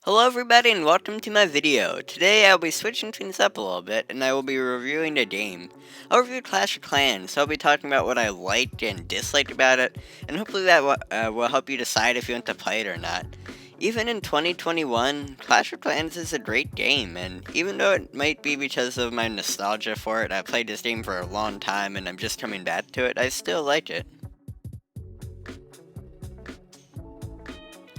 Hello everybody and welcome to my video. Today I'll be switching things up a little bit and I will be reviewing a game. I'll review Clash of Clans, so I'll be talking about what I liked and disliked about it, and hopefully that will help you decide if you want to play it or not. Even in 2021, Clash of Clans is a great game, and even though it might be because of my nostalgia for it, I played this game for a long time and I'm just coming back to it, I still like it.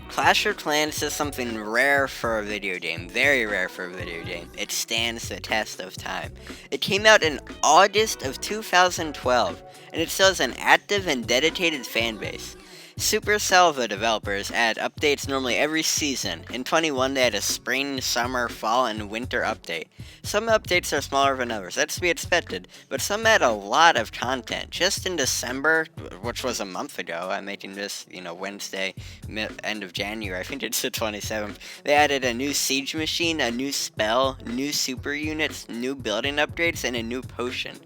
Clash of Clans is something rare for a video game, very rare for a video game. It stands the test of time. It came out in August of 2012, and it still has an active and dedicated fan base. Supercell, the developers, add updates normally every season. In 21, they had a spring, summer, fall, and winter update. Some updates are smaller than others, that's to be expected, but some add a lot of content. Just in December, which was a month ago, I'm making this, Wednesday, end of January, I think it's the 27th, they added a new siege machine, a new spell, new super units, new building upgrades, and a new potion.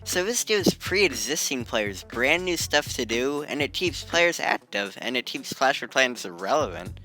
So this gives pre-existing players brand new stuff to do, and it keeps players active, and it keeps Clash of Clans relevant.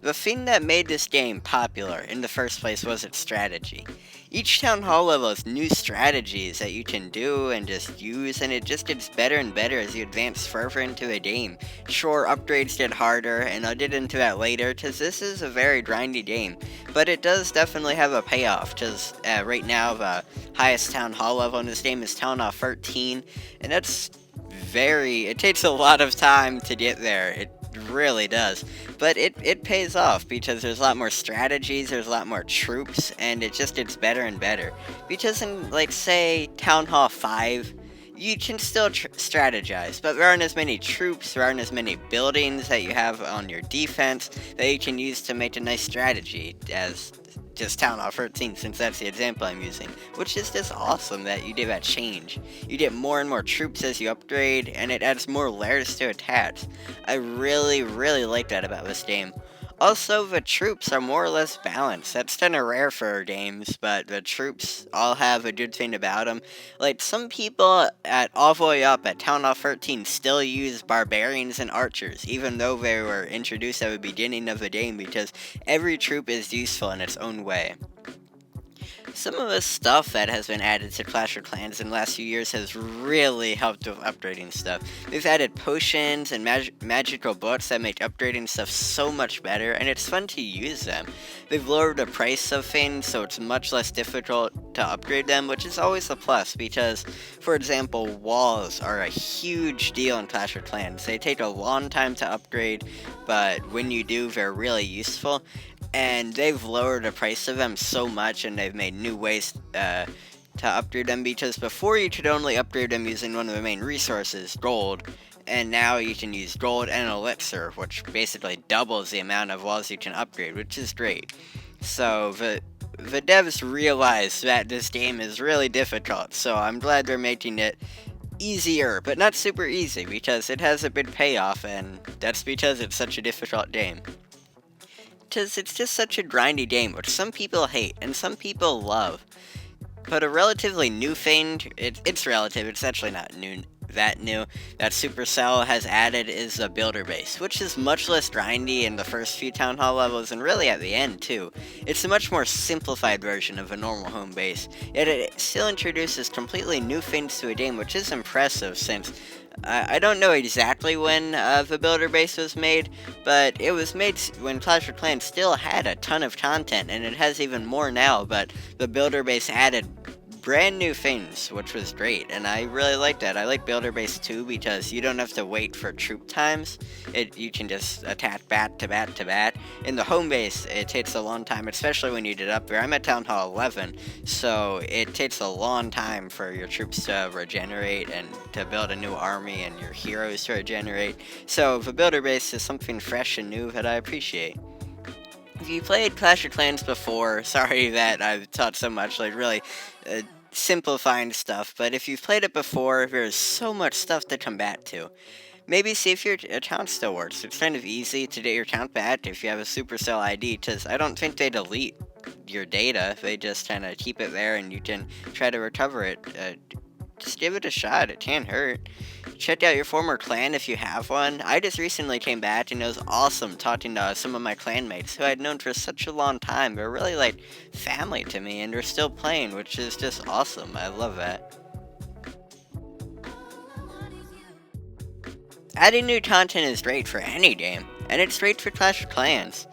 The thing that made this game popular in the first place was its strategy. Each town hall level has new strategies that you can do and just use, and it just gets better and better as you advance further into the game. Sure, upgrades get harder, and I'll get into that later, because this is a very grindy game, but it does definitely have a payoff, because right now the highest town hall level in this game is Town Hall 13, and it takes a lot of time to get there. It really does. But it pays off because there's a lot more strategies, there's a lot more troops, and it just gets better and better. Because in, like, say, Town Hall 5, you can still strategize, but there aren't as many troops, there aren't as many buildings that you have on your defense that you can use to make a nice strategy as just Town Hall 13, since that's the example I'm using, which is just awesome that you do that change. You get more and more troops as you upgrade, and it adds more layers to attacks. I really, really like that about this game. Also, the troops are more or less balanced. That's kind of rare for games, but the troops all have a good thing about them. Like, some people at all the way up at Town Hall 13 still use barbarians and archers, even though they were introduced at the beginning of the game, because every troop is useful in its own way. Some of the stuff that has been added to Clash of Clans in the last few years has really helped with upgrading stuff. They've added potions and magical books that make upgrading stuff so much better, and it's fun to use them. They've lowered the price of things, so it's much less difficult to upgrade them, which is always a plus because, for example, walls are a huge deal in Clash of Clans. They take a long time to upgrade, but when you do, they're really useful, and they've lowered the price of them so much, and they've made new ways to upgrade them, because before you could only upgrade them using one of the main resources, gold, and now you can use gold and elixir, which basically doubles the amount of walls you can upgrade, which is great. So the devs realize that this game is really difficult, so I'm glad they're making it easier, but not super easy, because it has a big payoff, and that's because it's such a difficult game. Because it's just such a grindy game, which some people hate and some people love. But a relatively new thing, it's relative, it's actually not new, that Supercell has added is the builder base, which is much less grindy in the first few Town Hall levels, and really at the end too. It's a much more simplified version of a normal home base, yet it still introduces completely new things to a game, which is impressive since I don't know exactly when the builder base was made, but it was made when Clash of Clans still had a ton of content, and it has even more now, but the builder base added brand new things, which was great, and I really like that. I like Builder Base 2 because you don't have to wait for troop times. You can just attack bat to bat to bat. In the home base, it takes a long time, especially when you get up there. I'm at Town Hall 11, so it takes a long time for your troops to regenerate and to build a new army and your heroes to regenerate. So the Builder Base is something fresh and new that I appreciate. If you played Clash of Clans before, sorry that I've taught so much, like really simplifying stuff, but if you've played it before, there's so much stuff to come back to. Maybe see if your account still works. It's kind of easy to get your account back if you have a Supercell ID, because I don't think they delete your data. They just kind of keep it there, and you can try to recover it just give it a shot, it can't hurt. Check out your former clan if you have one. I just recently came back and it was awesome talking to some of my clanmates who I'd known for such a long time. They're really like family to me and they're still playing, which is just awesome. I love that. Adding new content is great for any game, and it's great for Clash of Clans.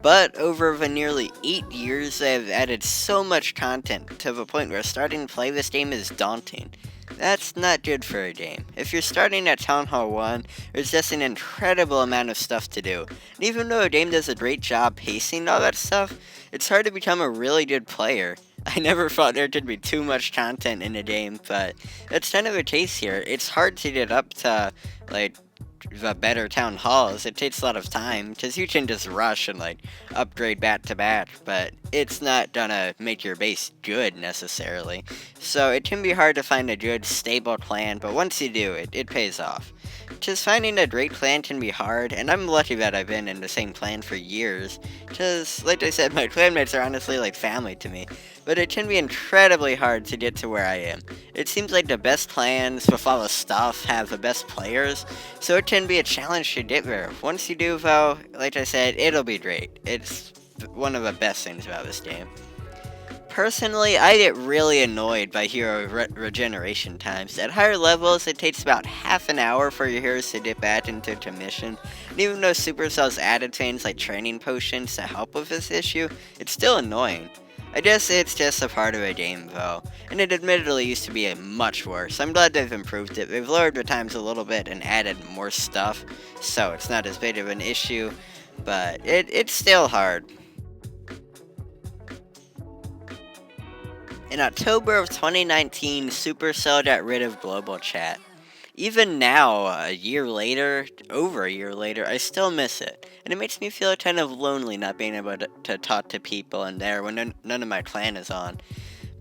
But over the nearly 8 years, I've added so much content to the point where starting to play this game is daunting. That's not good for a game. If you're starting at Town Hall 1, there's just an incredible amount of stuff to do. And even though a game does a great job pacing all that stuff, it's hard to become a really good player. I never thought there could be too much content in a game, but that's kind of the case here. It's hard to get up to, like, the better town halls. It takes a lot of time because you can just rush and like upgrade bat to bat, but it's not gonna make your base good necessarily. So it can be hard to find a good stable clan, but once you do it pays off. Just finding a great clan can be hard, and I'm lucky that I've been in the same clan for years, because, like I said, my clanmates are honestly like family to me, but it can be incredibly hard to get to where I am. It seems like the best clans with all the stuff have the best players, so it can be a challenge to get there. Once you do, though, like I said, it'll be great. It's one of the best things about this game. Personally, I get really annoyed by hero regeneration times. At higher levels, it takes about half an hour for your heroes to dip back into commission. And even though Supercell's added things like training potions to help with this issue, it's still annoying. I guess it's just a part of a game though, and it admittedly used to be much worse. I'm glad they've improved it. They've lowered the times a little bit and added more stuff, so it's not as big of an issue, but it's still hard. In October of 2019, Supercell got rid of global chat. Even now, a year later, over a year later, I still miss it. And it makes me feel kind of lonely not being able to talk to people in there when none of my clan is on.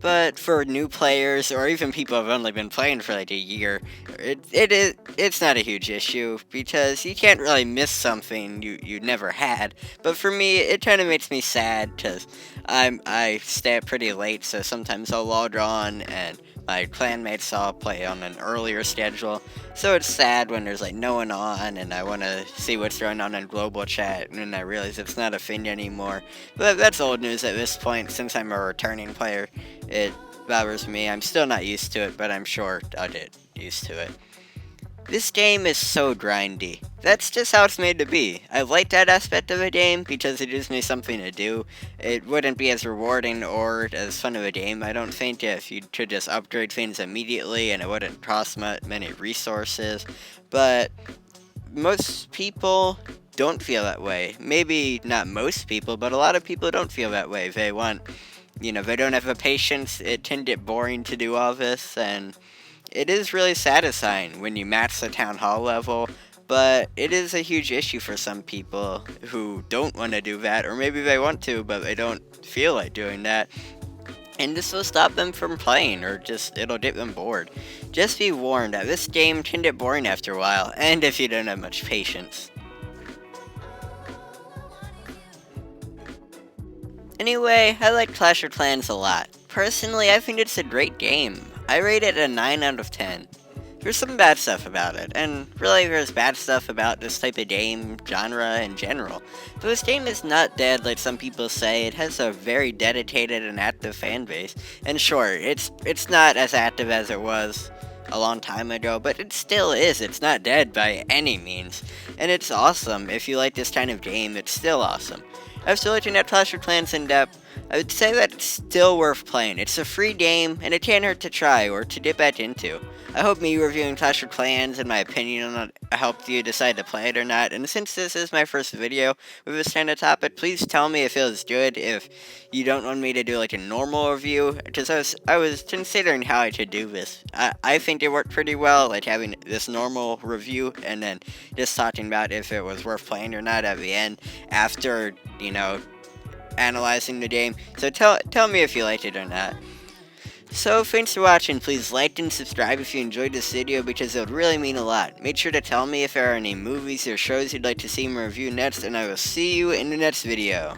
But for new players, or even people who've only been playing for like a year, it's not a huge issue, because you can't really miss something you never had. But for me, it kind of makes me sad, because I stay up pretty late, so sometimes I'll log on, and my clanmates all play on an earlier schedule. So it's sad when there's like no one on, and I want to see what's going on in global chat, and then I realize it's not a thing anymore. But that's old news at this point, since I'm a returning player. It bothers me. I'm still not used to it, but I'm sure I'll get used to it. This game is so grindy. That's just how it's made to be. I like that aspect of the game because it gives me something to do. It wouldn't be as rewarding or as fun of a game, I don't think, if you could just upgrade things immediately and it wouldn't cost many resources. But most people don't feel that way. Maybe not most people, but a lot of people don't feel that way. They want, they don't have the patience. It can get boring to do all this, and it is really satisfying when you match the town hall level, but it is a huge issue for some people who don't want to do that, or maybe they want to, but they don't feel like doing that. And this will stop them from playing, or it'll get them bored. Just be warned that this game can get boring after a while, and if you don't have much patience. Anyway, I like Clash of Clans a lot. Personally, I think it's a great game. I rate it a 9 out of 10. There's some bad stuff about it, and really there's bad stuff about this type of game genre in general. But this game is not dead like some people say. It has a very dedicated and active fan base. And sure, it's not as active as it was a long time ago, but it still is. It's not dead by any means. And it's awesome. If you like this kind of game, it's still awesome. After looking at Clash of Clans in depth, I would say that it's still worth playing. It's a free game, and it can't hurt to try or to dip back into. I hope me reviewing Clash of Clans and my opinion on it helped you decide to play it or not. And since this is my first video with this kind of topic, please tell me if it was good, if you don't want me to do like a normal review, because I was considering how I should do this. I think it worked pretty well, like having this normal review and then just talking about if it was worth playing or not at the end after, analyzing the game. So tell me if you liked it or not. So thanks for watching. Please like and subscribe if you enjoyed this video, because it would really mean a lot. Make sure to tell me if there are any movies or shows you'd like to see me review next, and I will see you in the next video.